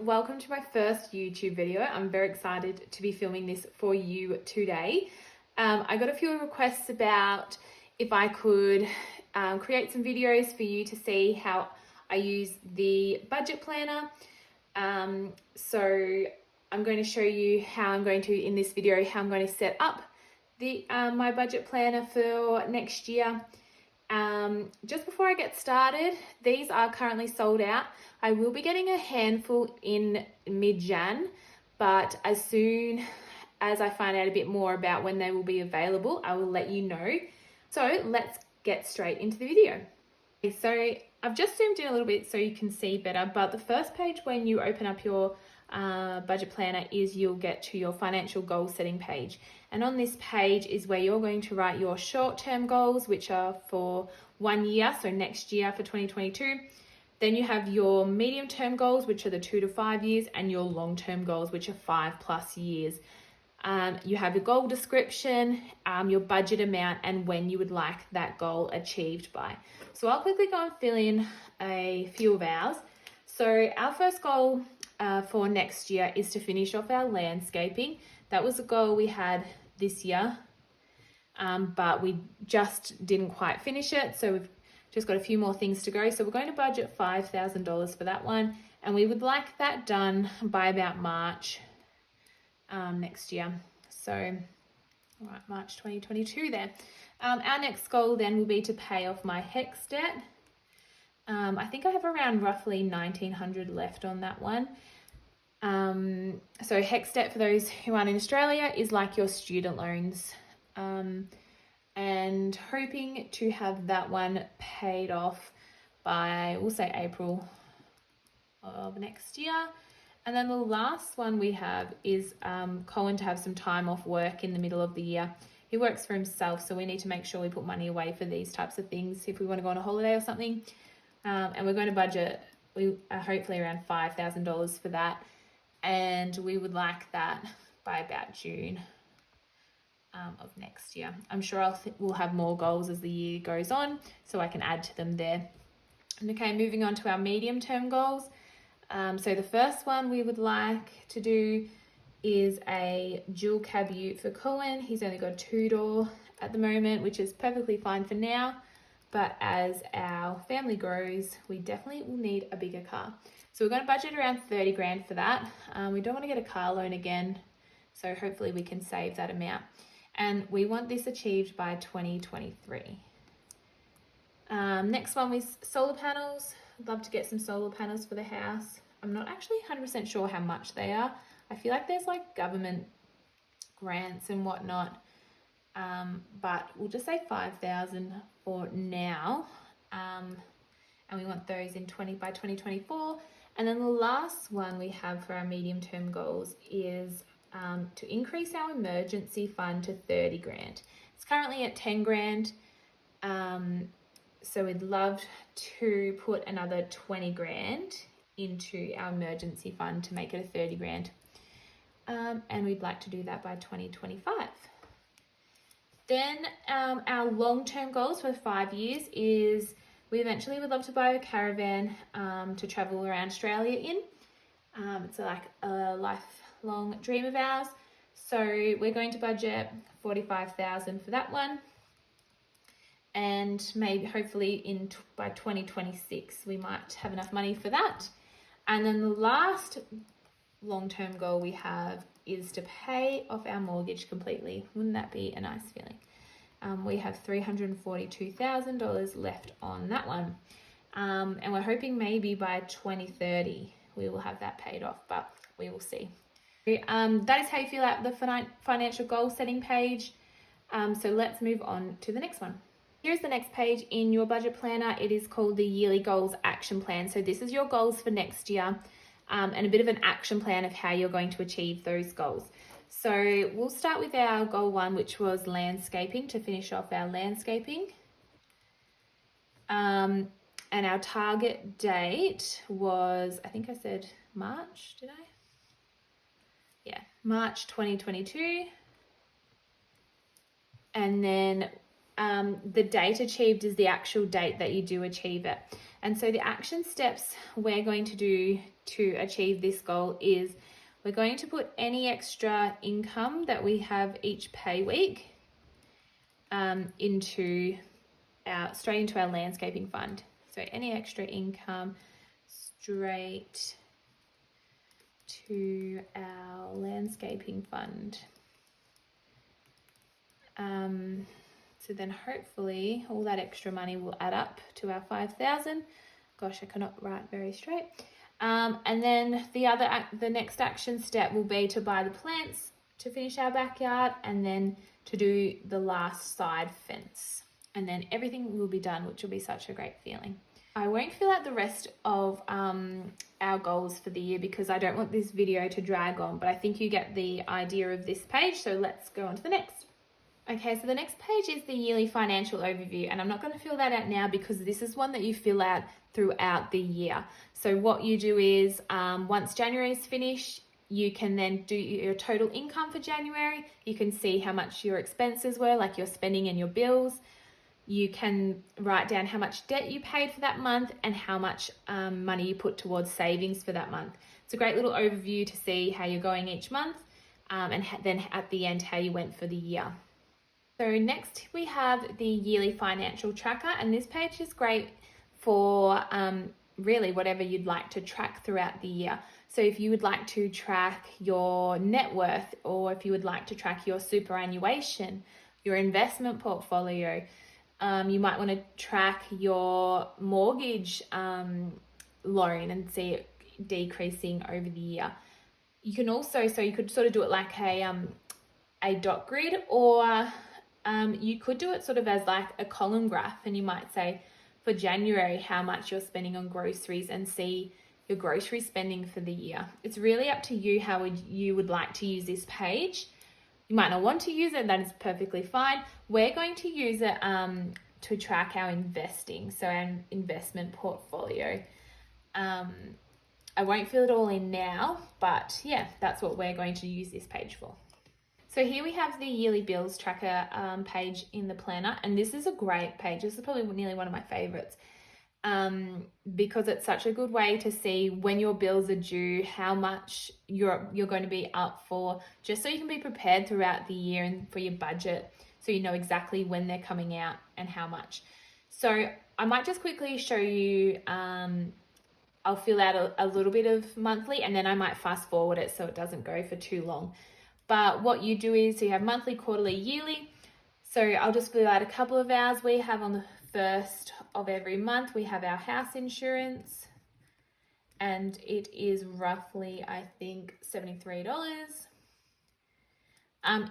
welcome to my first YouTube video. I'm very excited to be filming this for you today. I got a few requests about if I could create some videos for you to see how I use the budget planner. So I'm going to show you how I'm going to, in this video, how I'm going to set up the my budget planner for next year. Just before I get started, these are currently sold out. I will be getting a handful in mid-Jan, but as soon as I find out a bit more about when they will be available, I will let you know. So let's get straight into the video. Okay, so I've just zoomed in a little bit so you can see better, but the first page when you open up your budget planner is you'll get to your financial goal setting page. And on this page is where you're going to write your short-term goals, which are for 1 year, so next year for 2022. Then you have your medium-term goals, which are the 2 to 5 years, and your long-term goals, which are 5+ years. You have your goal description, your budget amount, and when you would like that goal achieved by. So I'll quickly go and fill in a few of ours. So our first goal for next year is to finish off our landscaping. That was a goal we had this year, but we just didn't quite finish it. So we've just got a few more things to go. So we're going to budget $5,000 for that one. And we would like that done by about March next year. So, all right, March 2022 there. Our next goal then will be to pay off my HECS debt. I think I have around roughly $1,900 left on that one. So HECS debt, for those who aren't in Australia, is like your student loans. And hoping to have that one paid off by, we'll say, April of next year. And then the last one we have is Colin to have some time off work in the middle of the year. He works for himself, so we need to make sure we put money away for these types of things if we want to go on a holiday or something. And we're going to budget hopefully around $5,000 for that. And we would like that by about June of next year. I'm sure we'll have more goals as the year goes on, so I can add to them there. And okay, moving on to our medium-term goals. So the first one we would like to do is a dual cab ute for Cohen. He's only got a 2-door at the moment, which is perfectly fine for now. But as our family grows, we definitely will need a bigger car. So we're going to budget around 30 grand for that. We don't want to get a car loan again, so hopefully we can save that amount. And we want this achieved by 2023. Next one is solar panels. I'd love to get some solar panels for the house. I'm not actually 100% sure how much they are. I feel like there's like government grants and whatnot. But we'll just say 5,000 for now. And we want those by 2024. And then the last one we have for our medium-term goals is to increase our emergency fund to 30 grand. It's currently at 10 grand. So we'd love to put another 20 grand into our emergency fund to make it a 30 grand. And we'd like to do that by 2025. Then our long-term goals for 5 years is we eventually would love to buy a caravan to travel around Australia in. It's like a lifelong dream of ours. So we're going to budget $45,000 for that one. And maybe hopefully by 2026 we might have enough money for that. And then the last long-term goal we have is to pay off our mortgage completely. Wouldn't that be a nice feeling? We have $342,000 left on that one. And we're hoping maybe by 2030 we will have that paid off, but we will see. That is how you fill out the financial goal setting page. So let's move on to the next one. Here's the next page in your budget planner. It is called the Yearly Goals Action Plan. So this is your goals for next year. And a bit of an action plan of how you're going to achieve those goals. So we'll start with our goal 1, which was landscaping, to finish off our landscaping. And our target date was, I think I said March, did I? Yeah, March 2022. And then the date achieved is the actual date that you do achieve it. And so the action steps we're going to do to achieve this goal is we're going to put any extra income that we have each pay week straight into our landscaping fund. So any extra income straight to our landscaping fund. So then hopefully all that extra money will add up to our 5,000. Gosh, I cannot write very straight. And then the next action step will be to buy the plants to finish our backyard, and then to do the last side fence. And then everything will be done, which will be such a great feeling. I won't fill out the rest of our goals for the year because I don't want this video to drag on, but I think you get the idea of this page. So let's go on to the next. Okay, so the next page is the yearly financial overview, and I'm not going to fill that out now because this is one that you fill out throughout the year. So what you do is once January is finished, you can then do your total income for January. You can see how much your expenses were, like your spending and your bills. You can write down how much debt you paid for that month and how much money you put towards savings for that month. It's a great little overview to see how you're going each month, and then at the end how you went for the year. So next we have the yearly financial tracker, and this page is great for really whatever you'd like to track throughout the year. So if you would like to track your net worth, or if you would like to track your superannuation, your investment portfolio, you might want to track your mortgage loan and see it decreasing over the year. You can also, so you could sort of do it like a dot grid, or you could do it sort of as like a column graph, and you might say for January how much you're spending on groceries and see your grocery spending for the year. It's really up to you how you would like to use this page. You might not want to use it, that is perfectly fine. We're going to use it to track our investing, so our investment portfolio. I won't fill it all in now, but yeah, that's what we're going to use this page for. So here we have the yearly bills tracker page in the planner, and this is a great page. This is probably nearly one of my favorites because it's such a good way to see when your bills are due, how much you're going to be up for, just so you can be prepared throughout the year and for your budget, so you know exactly when they're coming out and how much. So I might just quickly show you, I'll fill out a little bit of monthly, and then I might fast forward it so it doesn't go for too long. But what you do is you have monthly, quarterly, yearly. So I'll just fill out a couple of ours. We have on the 1st of every month, we have our house insurance, and it is roughly, I think, $73.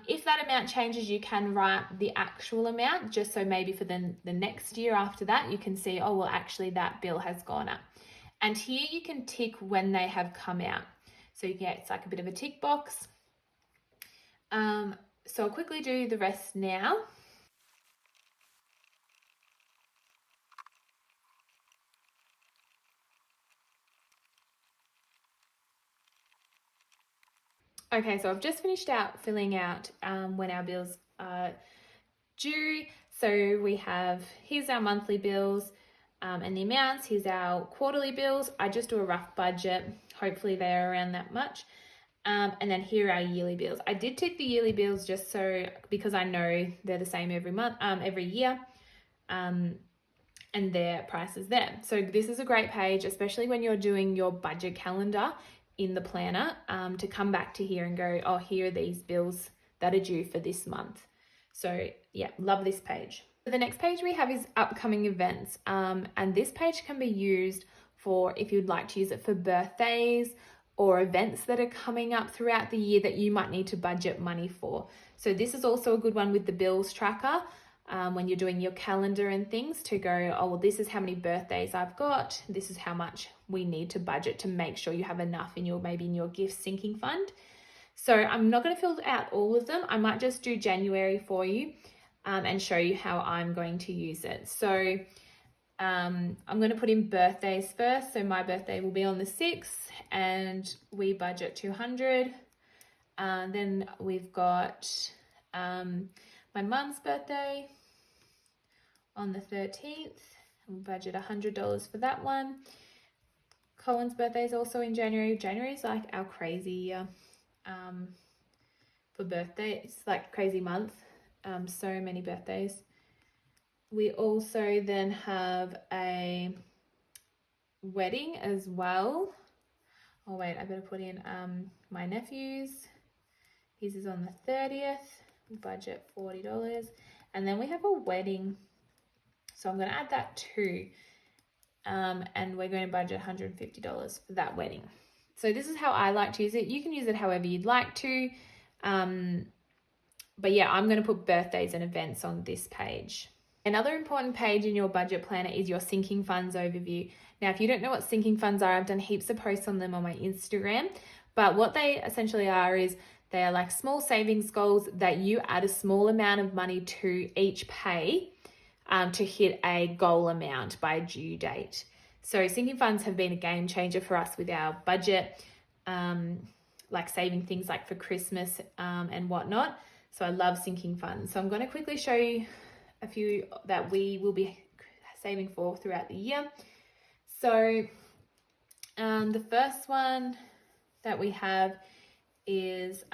If that amount changes, you can write the actual amount, just so maybe for the next year after that, you can see, oh, well, actually that bill has gone up. And here you can tick when they have come out. So you get, it's like a bit of a tick box. So I'll quickly do the rest now. Okay, so I've just finished out filling out when our bills are due. So we have, here's our monthly bills and the amounts. Here's our quarterly bills. I just do a rough budget. Hopefully they're around that much. And then here are our yearly bills. I did tick the yearly bills just so, because I know they're the same every month, every year, and their price is there. So this is a great page, especially when you're doing your budget calendar in the planner, to come back to here and go, oh, here are these bills that are due for this month. So yeah, love this page. The next page we have is upcoming events, and this page can be used for if you'd like to use it for birthdays or events that are coming up throughout the year that you might need to budget money for. So this is also a good one with the bills tracker, when you're doing your calendar and things, to go, oh, well, this is how many birthdays I've got. This is how much we need to budget to make sure you have enough in your, maybe in your gift sinking fund. So I'm not going to fill out all of them. I might just do January for you and show you how I'm going to use it. So I'm going to put in birthdays first. So my birthday will be on the 6th and we budget 200. Then we've got my mum's birthday. on the 13th. We'll budget $100 for that one. Colin's birthday is also in January. January is like our crazy year for birthday. It's like crazy month. So many birthdays. We also then have a wedding as well. Oh wait, I better put in my nephew's. His is on the 30th. Budget $40. And then we have a wedding. So I'm going to add that too. And we're going to budget $150 for that wedding. So this is how I like to use it. You can use it however you'd like to. But yeah, I'm going to put birthdays and events on this page. Another important page in your budget planner is your sinking funds overview. Now, if you don't know what sinking funds are, I've done heaps of posts on them on my Instagram. But what they essentially are is they are like small savings goals that you add a small amount of money to each pay to hit a goal amount by due date. So sinking funds have been a game changer for us with our budget, like saving things like for Christmas and whatnot. So I love sinking funds. So I'm going to quickly show you a few that we will be saving for throughout the year. So the first one that we have is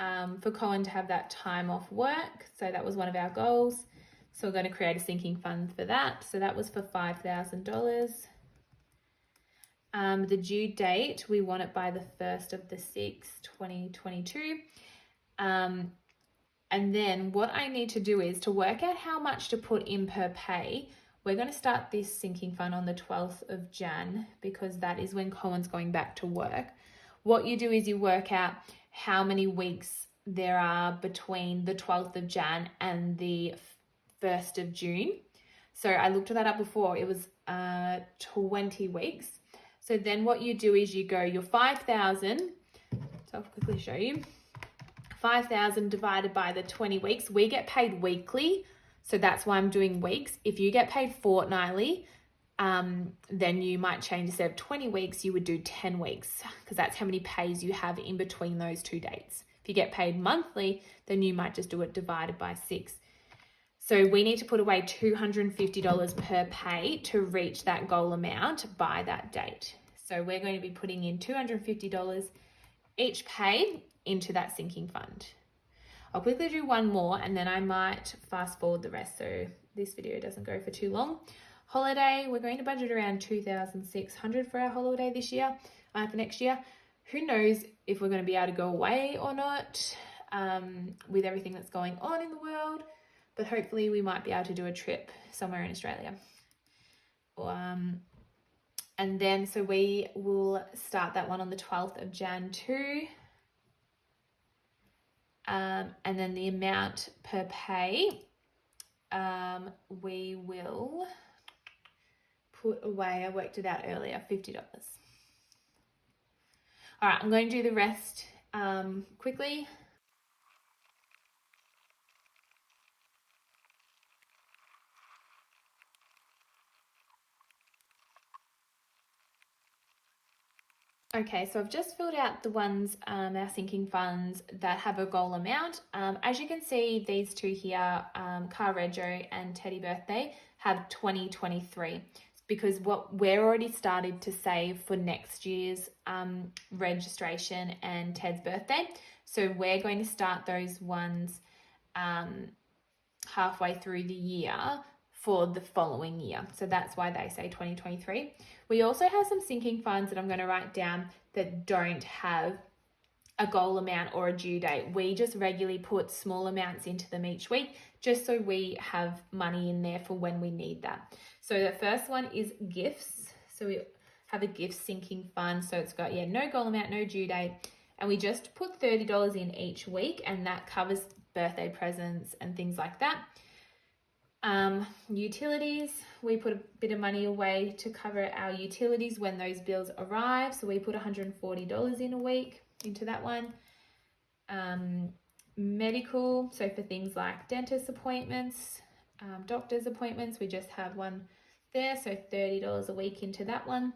for Colin to have that time off work. So that was one of our goals. So we're going to create a sinking fund for that. So that was for $5,000. The due date, we want it by the 1st of the 6th, 2022. And then what I need to do is to work out how much to put in per pay. We're going to start this sinking fund on the 12th of Jan because that is when Colin's going back to work. What you do is you work out how many weeks there are between the 12th of Jan and the 1st of June. So I looked that up before. It was 20 weeks. So then what you do is you go your 5,000. So I'll quickly show you. 5,000 divided by the 20 weeks. We get paid weekly, so that's why I'm doing weeks. If you get paid fortnightly, then you might change. Instead of 20 weeks, you would do 10 weeks because that's how many pays you have in between those two dates. If you get paid monthly, then you might just do it divided by 6. So we need to put away $250 per pay to reach that goal amount by that date. So we're going to be putting in $250 each pay into that sinking fund. I'll quickly do one more and then I might fast forward the rest so this video doesn't go for too long. Holiday, we're going to budget around $2,600 for our holiday this year, for next year. Who knows if we're going to be able to go away or not with everything that's going on in the world, but hopefully we might be able to do a trip somewhere in Australia. And then so we will start that one on the 12th of Jan too. And then the amount per pay, we will put away, I worked it out earlier, $50. All right, I'm going to do the rest quickly. Okay, so I've just filled out the ones, our sinking funds that have a goal amount. As you can see, these two here, Car Rego and Teddy Birthday, have 2023 because what we're already started to save for next year's registration and Ted's birthday. So we're going to start those ones halfway through the year for the following year. So that's why they say 2023. We also have some sinking funds that I'm going to write down that don't have a goal amount or a due date. We just regularly put small amounts into them each week just so we have money in there for when we need that. So the first one is gifts. So we have a gift sinking fund. So it's got, no goal amount, no due date. And we just put $30 in each week and that covers birthday presents and things like that. Utilities, we put a bit of money away to cover our utilities when those bills arrive. So we put $140 in a week into that one. Medical, so for things like dentist appointments, doctor's appointments, we just have one there. So $30 a week into that one.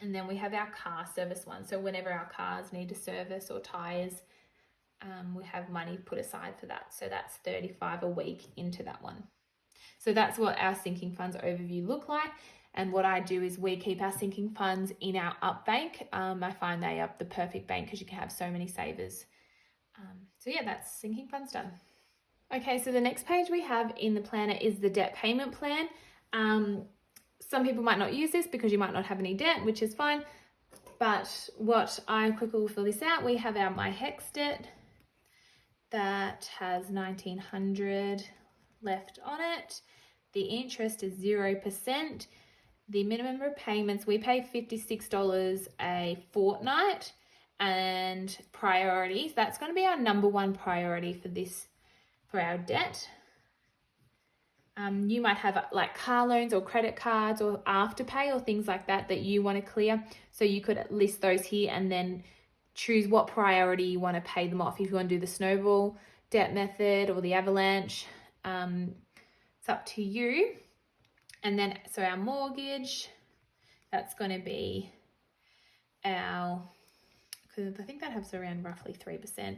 And then we have our car service one. So whenever our cars need a service or tires, we have money put aside for that. So that's $35 a week into that one. So that's what our sinking funds overview look like. And what I do is we keep our sinking funds in our Up bank. I find they are the perfect bank because you can have so many savers. So yeah, that's sinking funds done. Okay, so the next page we have in the planner is the debt payment plan. Some people might not use this because you might not have any debt, which is fine. But what I quickly will fill this out, we have our My HECS debt that has $1,900 left on it. The interest is 0%. The minimum repayments, we pay $56 a fortnight, and priorities, that's going to be our number one priority for our debt. You might have like car loans or credit cards or Afterpay or things like that you want to clear. So you could list those here and then choose what priority you want to pay them off. If you want to do the snowball debt method or the avalanche, it's up to you. And then, so our mortgage, that's going to be because I think that has around roughly 3%.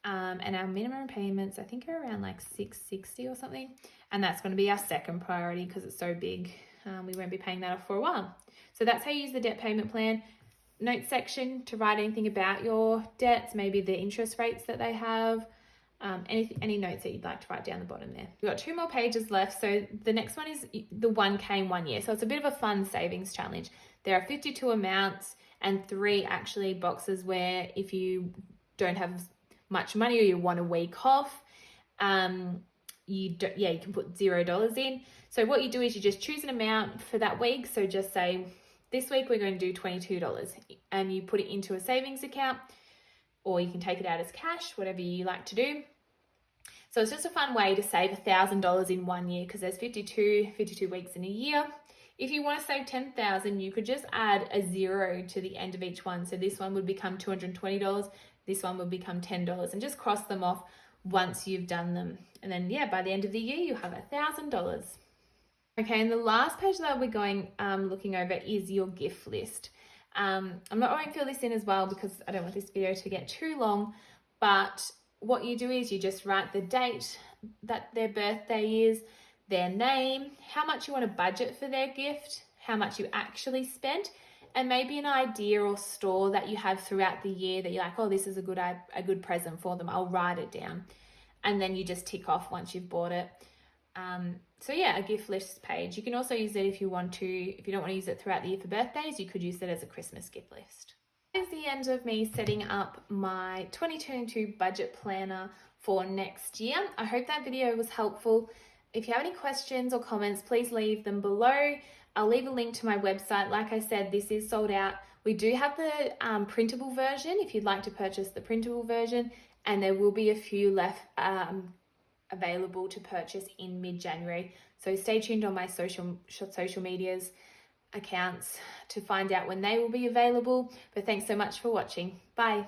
And our minimum payments, I think, are around like $660 or something. And that's going to be our second priority because it's so big. We won't be paying that off for a while. So that's how you use the debt payment plan. Notes section to write anything about your debts, maybe the interest rates that they have, any notes that you'd like to write down the bottom there. We've got 2 more pages left. So the next one is the 1K in 1 year. So it's a bit of a fun savings challenge. There are 52 amounts and 3 actually boxes where if you don't have much money or you want a week off, you can put $0 in. So what you do is you just choose an amount for that week. So just say this week we're going to do $22 and you put it into a savings account, or you can take it out as cash, whatever you like to do. So it's just a fun way to save $1,000 in 1 year because there's 52 weeks in a year. If you want to save $10,000, you could just add a 0 to the end of each one. So this one would become $220. This one would become $10, and just cross them off once you've done them. And then, by the end of the year, you have $1,000. Okay, and the last page that we're going looking over is your gift list. I'm not going to fill this in as well because I don't want this video to get too long, but what you do is you just write the date that their birthday is, their name, how much you want to budget for their gift, how much you actually spent, and maybe an idea or store that you have throughout the year that you're like, oh, this is a good present for them. I'll write it down. And then you just tick off once you've bought it. So a gift list page. You can also use it if you want to. If you don't want to use it throughout the year for birthdays, you could use it as a Christmas gift list. That is the end of me setting up my 2022 budget planner for next year. I hope that video was helpful. If you have any questions or comments, please leave them below. I'll leave a link to my website. Like I said, this is sold out. We do have the printable version if you'd like to purchase the printable version, and there will be a few left available to purchase in mid-January. So stay tuned on my social medias accounts to find out when they will be available. But thanks so much for watching. Bye.